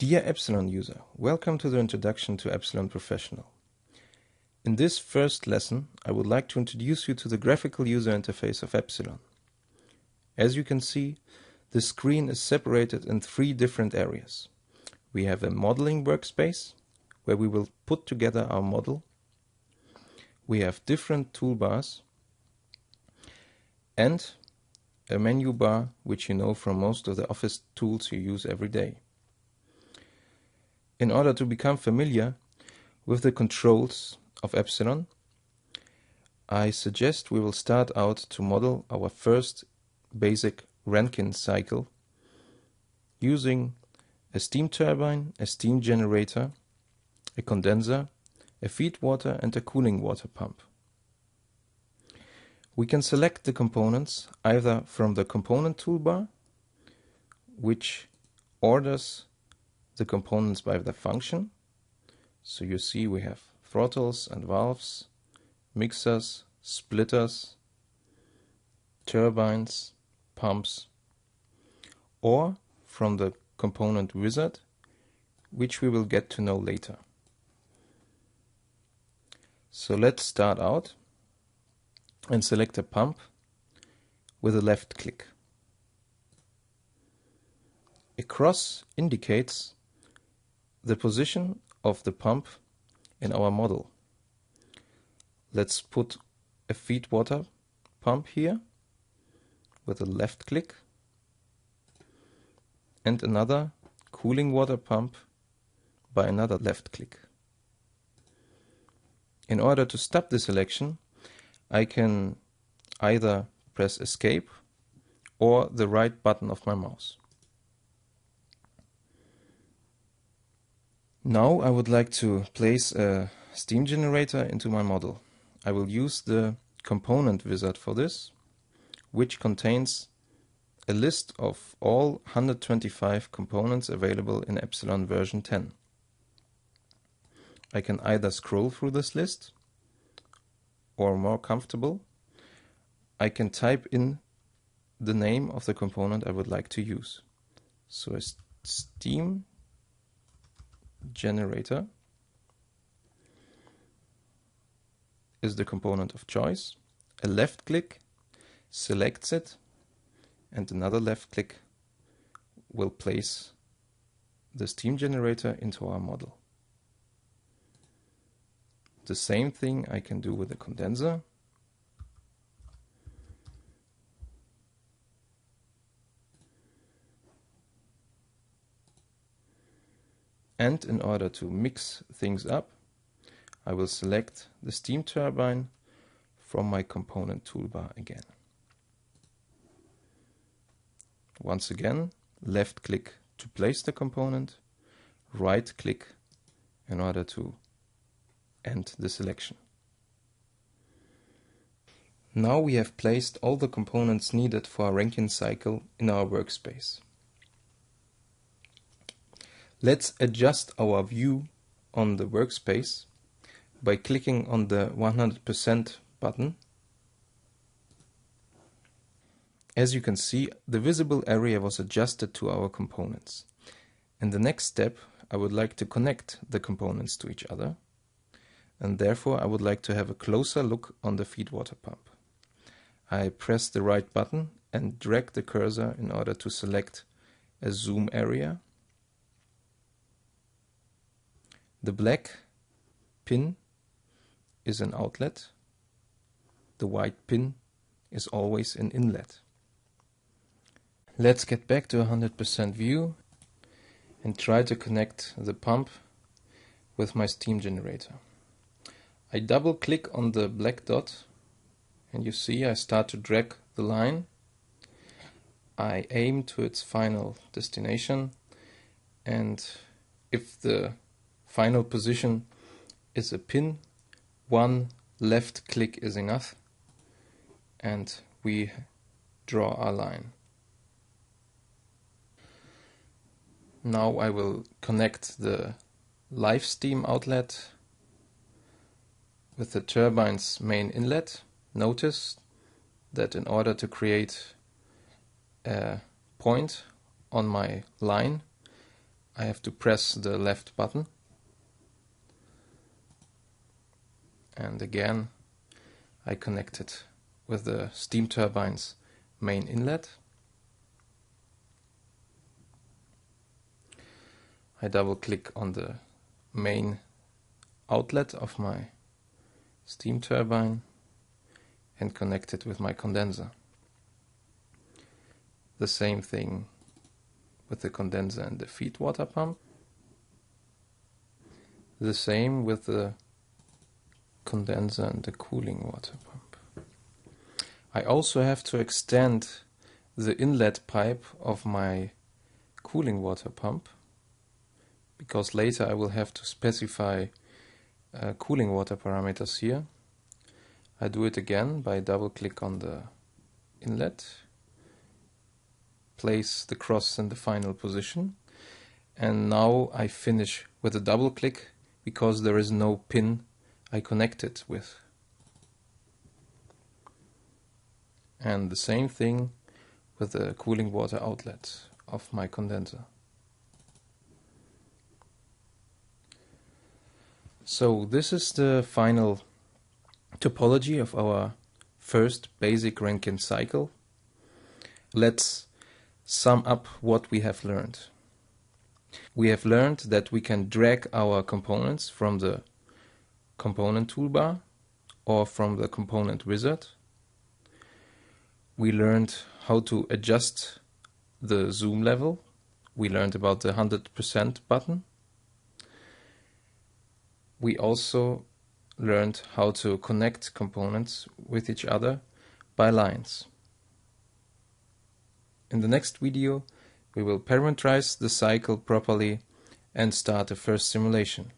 Dear Epsilon user, welcome to the introduction to Epsilon Professional. In this first lesson, I would like to introduce you to the graphical user interface of Epsilon. As you can see, the screen is separated in three different areas. We have a modeling workspace, where we will put together our model. We have different toolbars and a menu bar, which you know from most of the office tools you use every day. In order to become familiar with the controls of Epsilon, I suggest we will start out to model our first basic Rankine cycle using a steam turbine, a steam generator, a condenser, a feed water and a cooling water pump. We can select the components either from the component toolbar, which orders the components by their function. So you see we have throttles and valves, mixers, splitters, turbines, pumps, or from the component wizard, which we will get to know later. So let's start out and select a pump with a left click. A cross indicates the position of the pump in our model. Let's put a feed water pump here with a left click and another cooling water pump by another left click. In order to stop the selection, I can either press Escape or the right button of my mouse. Now I would like to place a steam generator into my model. I will use the component wizard for this, which contains a list of all 125 components available in Epsilon version 10. I can either scroll through this list, or more comfortable, I can type in the name of the component I would like to use. So a steam generator is the component of choice. A left click selects it, and another left click will place the steam generator into our model. The same thing I can do with the condenser. And in order to mix things up, I will select the steam turbine from my component toolbar again. Once again, left click to place the component, right click in order to end the selection. Now we have placed all the components needed for our Rankine cycle in our workspace. Let's adjust our view on the workspace by clicking on the 100% button. As you can see, the visible area was adjusted to our components. In the next step, I would like to connect the components to each other, and therefore I would like to have a closer look on the feed water pump. I press the right button and drag the cursor in order to select a zoom area. The black pin is an outlet. The white pin is always an inlet. Let's get back to 100% view and try to connect the pump with my steam generator. I double click on the black dot and you see I start to drag the line. I aim to its final destination, and if the final position is a pin, one left click is enough and we draw our line. Now I will connect the live steam outlet with the turbine's main inlet. Notice that in order to create a point on my line, I have to press the left button, and again I connect it with the steam turbine's main inlet. I double click on the main outlet of my steam turbine and connect it with my condenser. The same thing with the condenser and the feed water pump. The same with the condenser and the cooling water pump. I also have to extend the inlet pipe of my cooling water pump, because later I will have to specify cooling water parameters here. I do it again by double click on the inlet, place the cross in the final position, and now I finish with a double click because there is no pin I connect it with. And the same thing with the cooling water outlet of my condenser. So this is the final topology of our first basic Rankine cycle. Let's sum up what we have learned. We have learned that we can drag our components from the component toolbar or from the component wizard. We learned how to adjust the zoom level. We learned about the 100% button. We also learned how to connect components with each other by lines. In the next video, we will parameterize the cycle properly and start the first simulation.